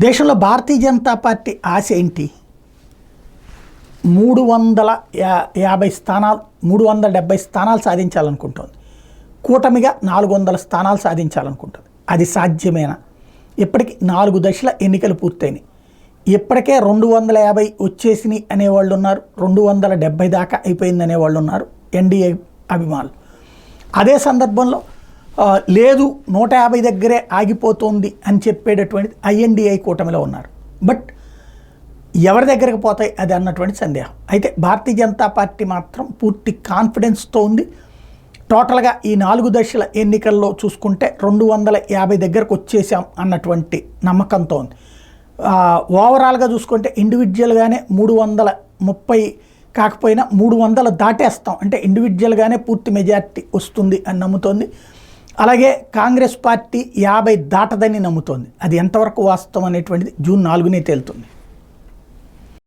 దేశంలో భారతీయ జనతా పార్టీ ఆశ ఏంటి? 350 స్థానాలు 370 స్థానాలు సాధించాలనుకుంటుంది. కూటమిగా 400 స్థానాలు సాధించాలనుకుంటుంది. అది సాధ్యమేనా? ఇప్పటికి 4 దశల ఎన్నికలు పూర్తయినాయి. ఇప్పటికే 250 వచ్చేసినాయి అనేవాళ్ళు ఉన్నారు, 270 దాకా అయిపోయింది అనేవాళ్ళు ఉన్నారు ఎన్డీఏ అభిమానులు. అదే సందర్భంలో లేదు 150 దగ్గరే ఆగిపోతుంది అని చెప్పేటటువంటిది ఐఎన్డీఐ కూటమిలో ఉన్నారు. బట్ ఎవరి దగ్గరకు పోతాయి అది అన్నటువంటి సందేహం. అయితే భారతీయ జనతా పార్టీ మాత్రం పూర్తి కాన్ఫిడెన్స్తో ఉంది. టోటల్గా ఈ 4 దశల ఎన్నికల్లో చూసుకుంటే 250 దగ్గరకు వచ్చేసాం అన్నటువంటి నమ్మకంతో ఉంది. ఓవరాల్గా చూసుకుంటే ఇండివిజువల్గానే 330 కాకపోయినా 300 దాటేస్తాం, అంటే ఇండివిజువల్గానే పూర్తి మెజార్టీ వస్తుంది అని నమ్ముతోంది. అలాగే కాంగ్రెస్ పార్టీ 50 దాటదని నమ్ముతోంది. అది ఎంతవరకు వాస్తవం అనేటువంటిది జూన్ 4నే తేలుతుంది.